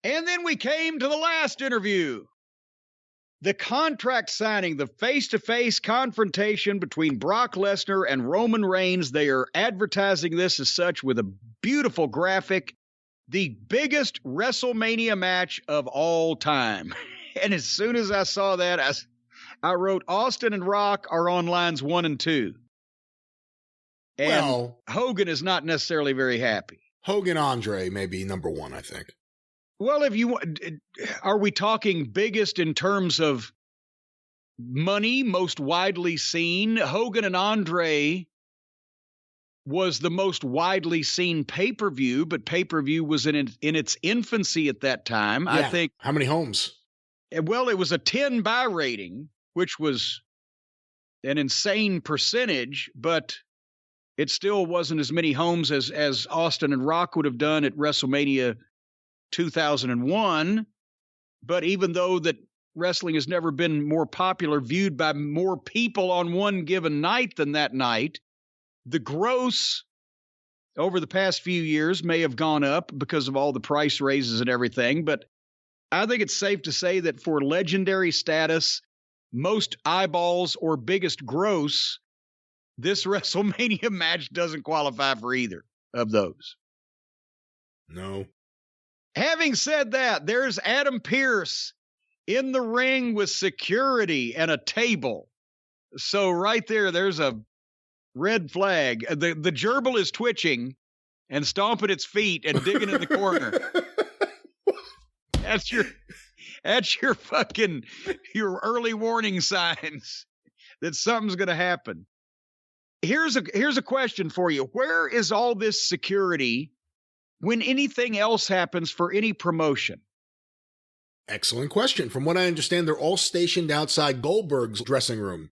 And then we came to the last interview. The contract signing, the face-to-face confrontation between Brock Lesnar and Roman Reigns. They are advertising this as such with a beautiful graphic. The biggest WrestleMania match of all time. And as soon as I saw that, I wrote Austin and Rock are on lines 1 and 2. And Hogan is not necessarily very happy. Hogan Andre may be number 1, I think. Well, if you are we talking biggest in terms of money, most widely seen? Hogan and Andre was the most widely seen pay-per-view, but pay-per-view was in its infancy at that time. Yeah. I think. How many homes? Well, it was a 10 buy rating, which was an insane percentage, but it still wasn't as many homes as Austin and Rock would have done at WrestleMania 2001. But even though that wrestling has never been more popular, viewed by more people on one given night than that night, the gross over the past few years may have gone up because of all the price raises and everything. But I think it's safe to say that for legendary status, most eyeballs or biggest gross, this WrestleMania match doesn't qualify for either of those. No. Having said that, there's Adam Pearce in the ring with security and a table. So right there's a red flag. The gerbil is twitching and stomping its feet and digging in the corner. That's your fucking early warning signs that something's going to happen. Here's a question for you. Where is all this security when anything else happens for any promotion? Excellent question. From what I understand, they're all stationed outside Goldberg's dressing room.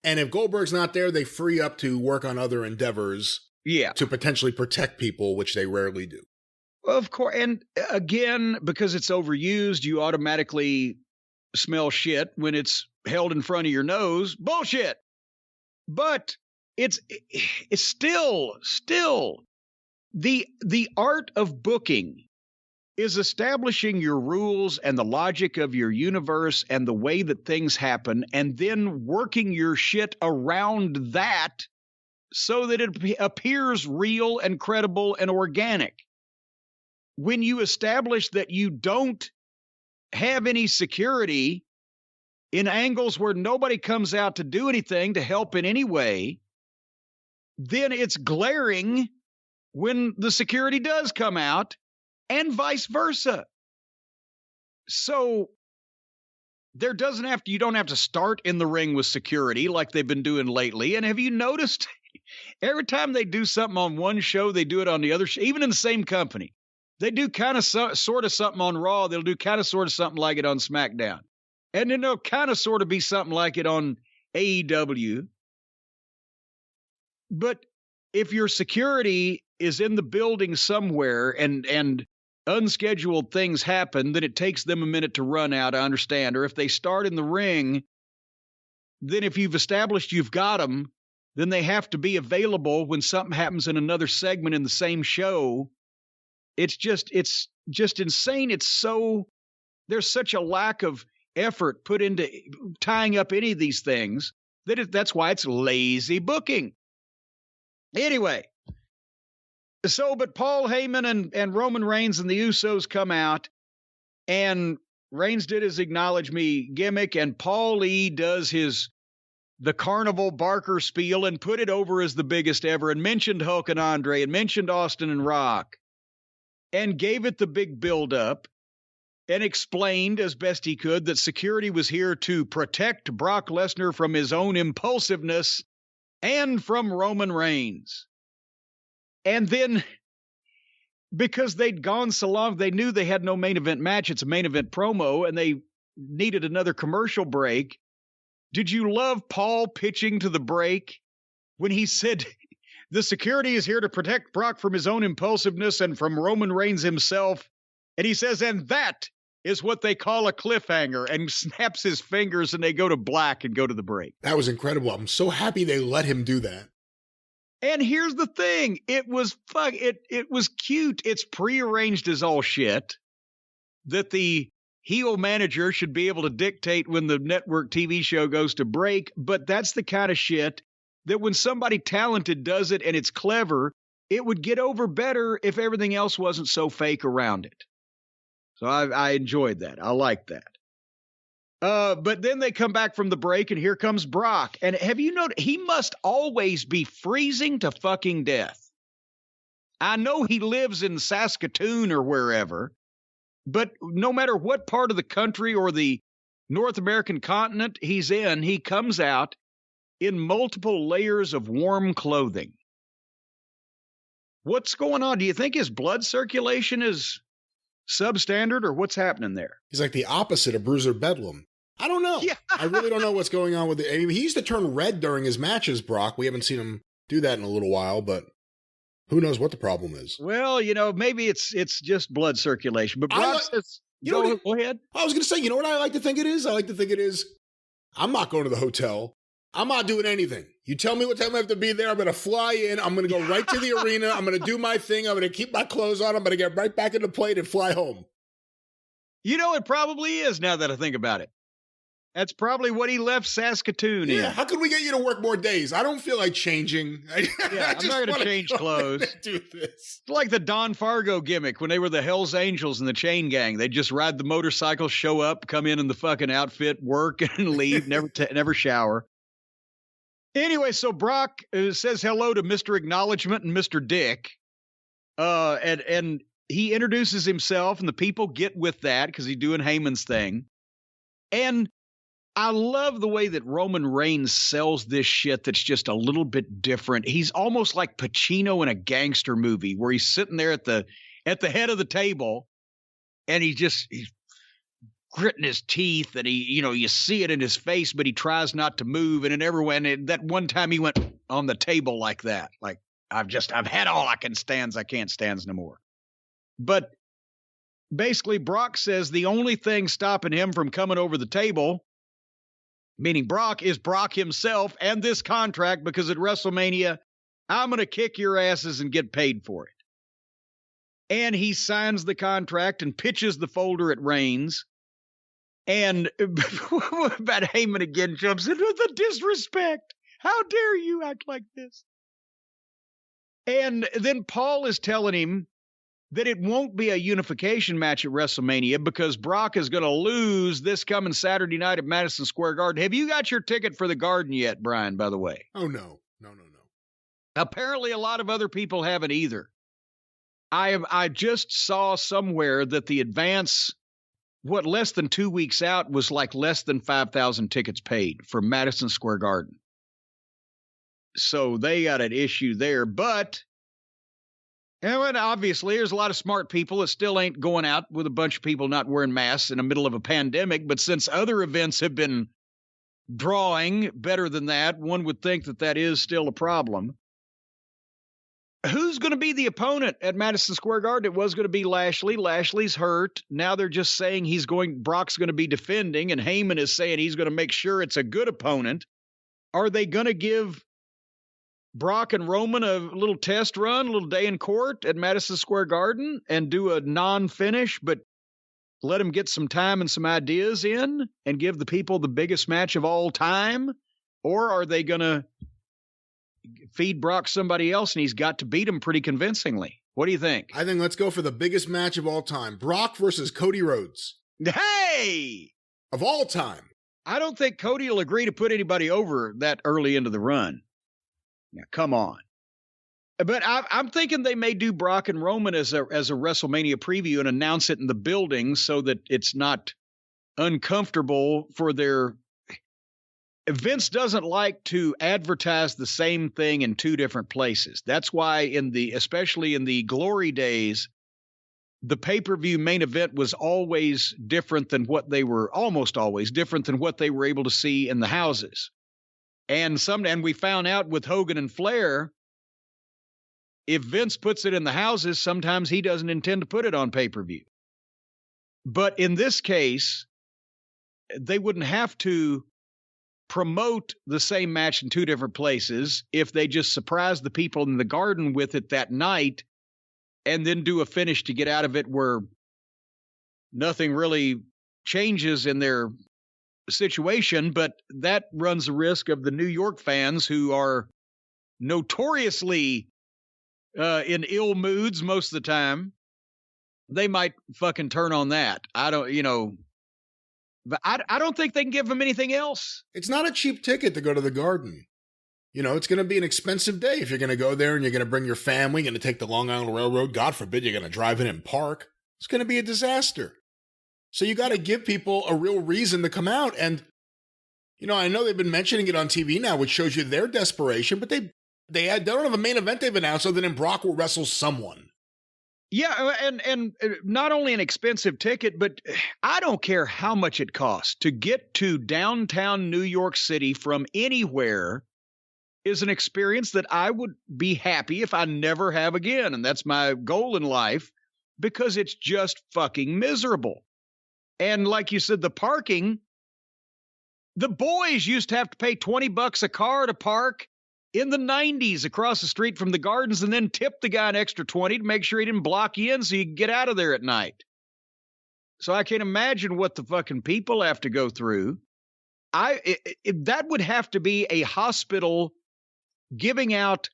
And if Goldberg's not there, they free up to work on other endeavors to potentially protect people, which they rarely do. Of course. And again, because it's overused, you automatically smell shit when it's held in front of your nose. Bullshit. But it's still the art of booking is establishing your rules and the logic of your universe and the way that things happen, and then working your shit around that so that it appears real and credible and organic. When you establish that you don't have any security in angles where nobody comes out to do anything to help in any way, then it's glaring when the security does come out, and vice versa. So you don't have to start in the ring with security like they've been doing lately. And have you noticed every time they do something on one show, they do it on the other show, even in the same company. They do kind of sort of something on Raw. They'll do kind of sort of something like it on SmackDown. And then they'll kind of sort of be something like it on AEW. But if your security is in the building somewhere and unscheduled things happen, then it takes them a minute to run out, I understand. Or if they start in the ring, then if you've established you've got them, then they have to be available when something happens in another segment in the same show. It's just insane. There's such a lack of effort put into tying up any of these things that's why it's lazy booking. Anyway, but Paul Heyman and Roman Reigns and the Usos come out, and Reigns did his acknowledge me gimmick, and Paul E does the Carnival Barker spiel and put it over as the biggest ever, and mentioned Hulk and Andre, and mentioned Austin and Rock, and gave it the big build-up, and explained as best he could that security was here to protect Brock Lesnar from his own impulsiveness and from Roman Reigns. And then, because they'd gone so long, they knew they had no main event match. It's a main event promo, and they needed another commercial break. Did you love Paul pitching to the break when he said, the security is here to protect Brock from his own impulsiveness and from Roman Reigns himself? And he says, and that is what they call a cliffhanger, and snaps his fingers, and they go to black and go to the break. That was incredible. I'm so happy they let him do that. And here's the thing. It was it was cute. It's prearranged as all shit. that the heel manager should be able to dictate when the network TV show goes to break, but that's the kind of shit that when somebody talented does it and it's clever, it would get over better if everything else wasn't so fake around it. So I enjoyed that. I liked that. But then they come back from the break, and here comes Brock. And have you noticed, he must always be freezing to fucking death. I know he lives in Saskatoon or wherever, but no matter what part of the country or the North American continent he's in, he comes out in multiple layers of warm clothing. What's going on? Do you think his blood circulation is substandard, or what's happening there? He's like the opposite of Bruiser Bedlam. I don't know. Yeah. I really don't know what's going on with it. I mean, he used to turn red during his matches, Brock. We haven't seen him do that in a little while, but who knows what the problem is? Well, maybe it's just blood circulation. But Brock says, go ahead. I was going to say, you know what I like to think it is? I like to think it is, I'm not going to the hotel. I'm not doing anything. You tell me what time I have to be there. I'm going to fly in. I'm going to go right to the arena. I'm going to do my thing. I'm going to keep my clothes on. I'm going to get right back in the plane and fly home. It probably is, now that I think about it. That's probably what he left Saskatoon in. Yeah, how can we get you to work more days? I don't feel like changing. I'm not going to change clothes. Do this. It's like the Don Fargo gimmick when they were the Hells Angels and the Chain Gang. They just ride the motorcycle, show up, come in the fucking outfit, work, and leave, never shower. Anyway, so Brock says hello to Mr. Acknowledgement and Mr. Dick. And he introduces himself, and the people get with that because he's doing Heyman's thing. And I love the way that Roman Reigns sells this shit that's just a little bit different. He's almost like Pacino in a gangster movie where he's sitting there at the head of the table, and he's gritting his teeth, and you see it in his face, but he tries not to move. And that one time he went on the table like that, like I've had all I can stands. I can't stands no more. But basically Brock says the only thing stopping him from coming over the table, meaning Brock, is Brock himself and this contract, because at WrestleMania, I'm going to kick your asses and get paid for it. And he signs the contract and pitches the folder at Reigns. And about Heyman again jumps in with the disrespect. How dare you act like this? And then Paul is telling him that it won't be a unification match at WrestleMania because Brock is going to lose this coming Saturday night at Madison Square Garden. Have you got your ticket for the Garden yet, Brian, by the way? Oh, no. Apparently a lot of other people haven't either. I just saw somewhere that the advance, less than 2 weeks out, was like less than 5,000 tickets paid for Madison Square Garden. So they got an issue there, but obviously there's a lot of smart people that still ain't going out with a bunch of people not wearing masks in the middle of a pandemic. But since other events have been drawing better than that, one would think that is still a problem. Who's going to be the opponent at Madison Square Garden? It was going to be Lashley. Lashley's hurt. Now they're just saying Brock's going to be defending, and Heyman is saying he's going to make sure it's a good opponent. Are they going to give Brock and Roman a little test run, a little day in court at Madison Square Garden and do a non-finish, but let them get some time and some ideas in and give the people the biggest match of all time? Or are they going to feed Brock somebody else and he's got to beat him pretty convincingly? What do you think? I think let's go for the biggest match of all time. Brock versus Cody Rhodes. Hey! Of all time. I don't think Cody will agree to put anybody over that early into the run. Now, come on. But I'm thinking they may do Brock and Roman as a WrestleMania preview and announce it in the building so that it's not uncomfortable for their... Vince doesn't like to advertise the same thing in two different places. That's why especially in the glory days, the pay-per-view main event was almost always different than what they were able to see in the houses. And we found out with Hogan and Flair, if Vince puts it in the houses, sometimes he doesn't intend to put it on pay-per-view. But in this case, they wouldn't have to promote the same match in two different places if they just surprise the people in the Garden with it that night and then do a finish to get out of it where nothing really changes in their situation, but that runs the risk of the New York fans who are notoriously in ill moods most of the time. They might fucking turn on that. I don't, but I don't think they can give them anything else. It's not a cheap ticket to go to the Garden. It's going to be an expensive day if you're going to go there and you're going to bring your family, going to take the Long Island Railroad. God forbid you're going to drive in and park. It's going to be a disaster. So you got to give people a real reason to come out. And, I know they've been mentioning it on TV now, which shows you their desperation, but they don't have a main event they've announced other than Brock will wrestle someone. Yeah, and not only an expensive ticket, but I don't care how much it costs to get to downtown New York City from anywhere is an experience that I would be happy if I never have again. And that's my goal in life because it's just fucking miserable. And like you said, the parking, the boys used to have to pay $20 a car to park in the 90s across the street from the Gardens and then tip the guy an extra 20 to make sure he didn't block you in so you could get out of there at night. So I can't imagine what the fucking people have to go through. That would have to be a hospital giving out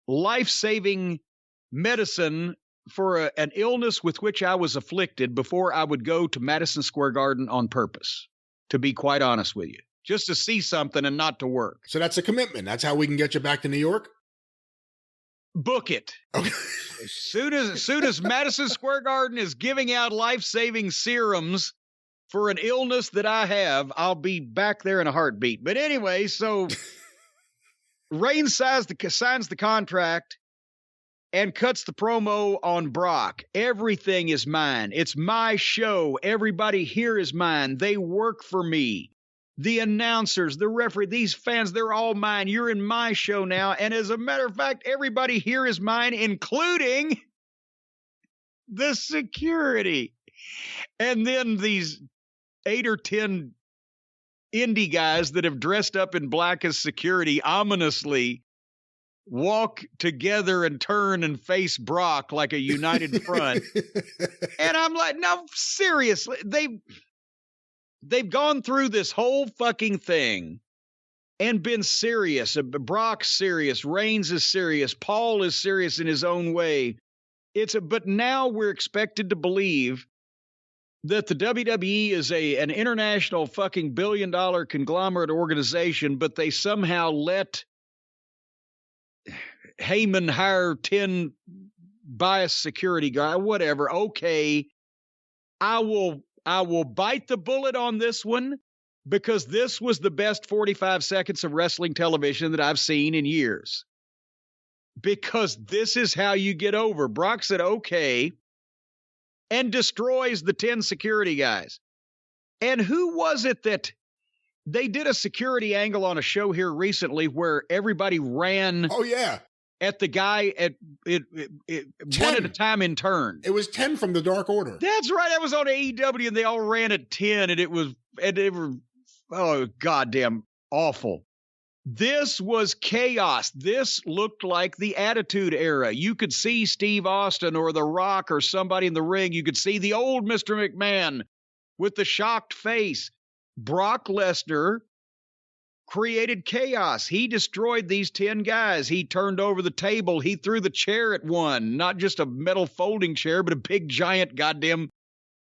life-saving medicine for an illness with which I was afflicted before I would go to Madison Square Garden on purpose, to be quite honest with you. Just to see something and not to work. So that's a commitment. That's how we can get you back to New York? Book it. Okay. As soon as Madison Square Garden is giving out life-saving serums for an illness that I have, I'll be back there in a heartbeat. But anyway, so Reigns signs the contract and cuts the promo on Brock. Everything is mine. It's my show. Everybody here is mine. They work for me. The announcers, the referee, these fans, they're all mine. You're in my show now. And as a matter of fact, everybody here is mine, including the security. And then these 8 or 10 indie guys that have dressed up in black as security ominously walk together and turn and face Brock like a united front. And I'm like, no, seriously, they've gone through this whole fucking thing and been serious. Brock's serious. Reigns is serious. Paul is serious in his own way. But now we're expected to believe that the WWE is an international fucking billion-dollar conglomerate organization, but they somehow let Heyman hire 10 biased security guy, whatever. Okay, I will bite the bullet on this one because this was the best 45 seconds of wrestling television that I've seen in years. Because this is how you get over. Brock said, okay, and destroys the 10 security guys. And who was it that they did a security angle on a show here recently where everybody ran? Oh, yeah. At the guy at one at a time in turn. It was 10 from the Dark Order. That's right. That was on AEW, and they all ran at 10, and it was goddamn awful. This was chaos. This looked like the Attitude Era. You could see Steve Austin or The Rock or somebody in the ring. You could see the old Mr. McMahon with the shocked face. Brock Lesnar created chaos. He destroyed these 10 guys. He turned over the table. He threw the chair at one, not just a metal folding chair, but a big giant goddamn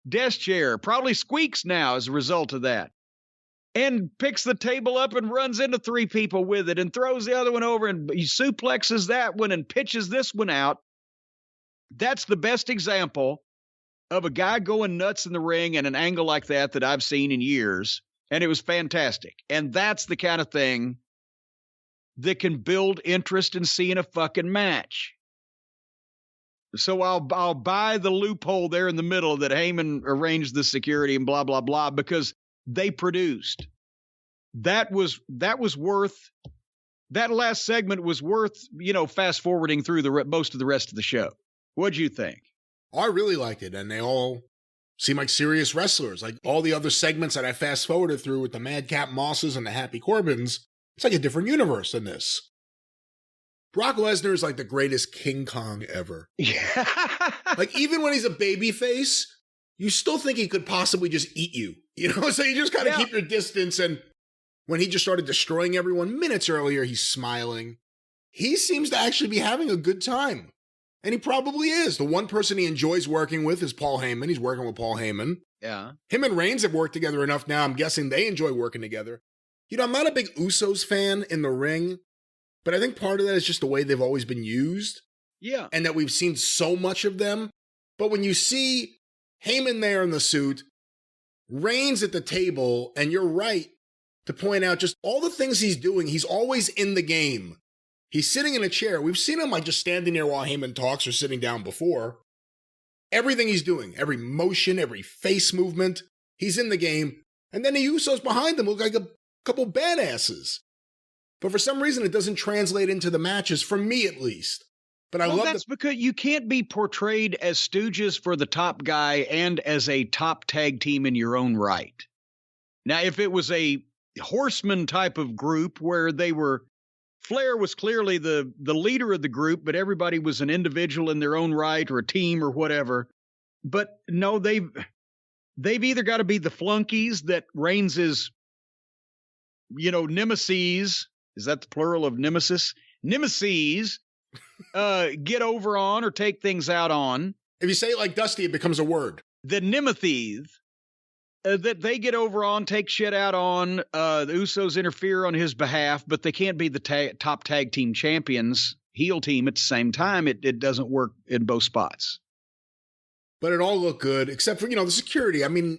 desk chair. Probably squeaks now as a result of that. And picks the table up and runs into 3 people with it and throws the other one over and he suplexes that one and pitches this one out. That's the best example of a guy going nuts in the ring and an angle like that I've seen in years. And it was fantastic. And that's the kind of thing that can build interest in seeing a fucking match. So I'll buy the loophole there in the middle that Heyman arranged the security and blah, blah, blah, because they produced. That was worth, that last segment was worth, fast forwarding through most of the rest of the show. What'd you think? I really liked it. And they all seem like serious wrestlers. Like all the other segments that I fast forwarded through with the Madcap Mosses and the Happy Corbins, it's like a different universe than this. Brock Lesnar is like the greatest King Kong ever. Yeah. Like even when he's a babyface, you still think he could possibly just eat you. You know, so you just kind of keep your distance. And when he just started destroying everyone minutes earlier, he's smiling. He seems to actually be having a good time. And he probably is. The one person he enjoys working with is Paul Heyman. He's working with Paul Heyman. Yeah. Him and Reigns have worked together enough now. I'm guessing they enjoy working together. You know, I'm not a big Usos fan in the ring, but I think part of that is just the way they've always been used. Yeah. And that we've seen so much of them. But when you see Heyman there in the suit, Reigns at the table, and you're right to point out just all the things he's doing, he's always in the game. He's sitting in a chair. We've seen him like just standing there while Heyman talks or sitting down before. Everything he's doing, every motion, every face movement, he's in the game. And then the Usos behind him look like a couple badasses. But for some reason, it doesn't translate into the matches, for me at least. But I love that's because you can't be portrayed as stooges for the top guy and as a top tag team in your own right. Now, if it was a horseman type of group where Flair was clearly the leader of the group, but everybody was an individual in their own right or a team or whatever. But no, they've either got to be the flunkies that Reigns is, nemesis. Is that the plural of nemesis? Nemesis. Get over on or take things out on. If you say it like Dusty, it becomes a word. The nemesis. That they get over on, take shit out on, the Usos interfere on his behalf, but they can't be the top tag team champions, heel team at the same time. It doesn't work in both spots. But it all looked good, except for, the security. I mean,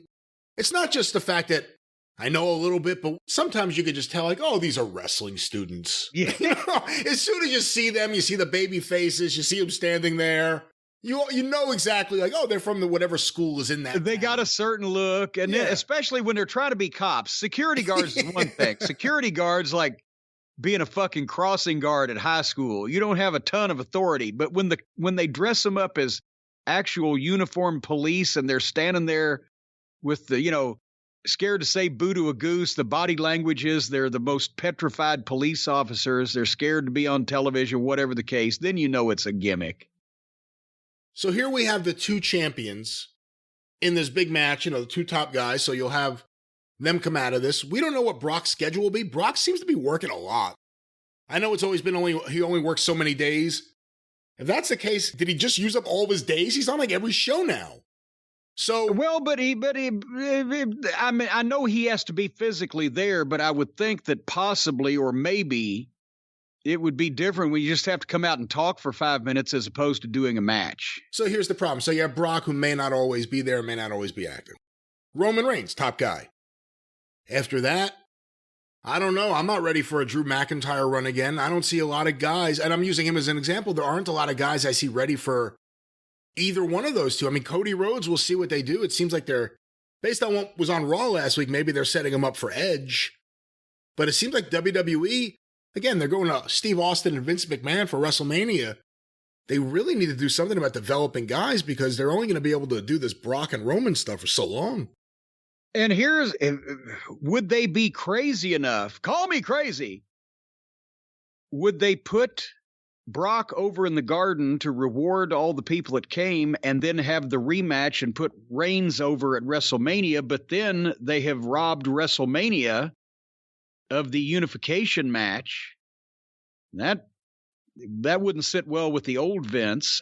it's not just the fact that I know a little bit, but sometimes you could just tell, like, oh, these are wrestling students. Yeah. As soon as you see them, you see the baby faces, you see them standing there. You know exactly, like, oh, they're from whatever school is in that They town. got a certain look, and then, especially when they're trying to be cops. Security guards is one thing. Security guards, like being a fucking crossing guard at high school, you don't have a ton of authority. But when they dress them up as actual uniformed police and they're standing there with the, scared to say boo to a goose, the body language is they're the most petrified police officers. They're scared to be on television, whatever the case. Then it's a gimmick. So here we have the two champions in this big match, the two top guys. So you'll have them come out of this. We don't know what Brock's schedule will be. Brock seems to be working a lot. I know it's always been he only works so many days. If that's the case, did he just use up all of his days? He's on like every show now. So but I mean, I know he has to be physically there, but I would think that possibly or maybe it would be different when you just have to come out and talk for 5 minutes as opposed to doing a match. So here's the problem. So you have Brock, who may not always be there, may not always be active. Roman Reigns, top guy. After that, I don't know. I'm not ready for a Drew McIntyre run again. I don't see a lot of guys, and I'm using him as an example. There aren't a lot of guys I see ready for either one of those two. I mean, Cody Rhodes, we'll see what they do. It seems like they're, based on what was on Raw last week, maybe they're setting him up for Edge. But it seems like WWE, again, they're going to Steve Austin and Vince McMahon for WrestleMania. They really need to do something about developing guys because they're only going to be able to do this Brock and Roman stuff for so long. And would they be crazy enough? Call me crazy. Would they put Brock over in the Garden to reward all the people that came and then have the rematch and put Reigns over at WrestleMania, but then they have robbed WrestleMania of the unification match? That wouldn't sit well with the old Vince.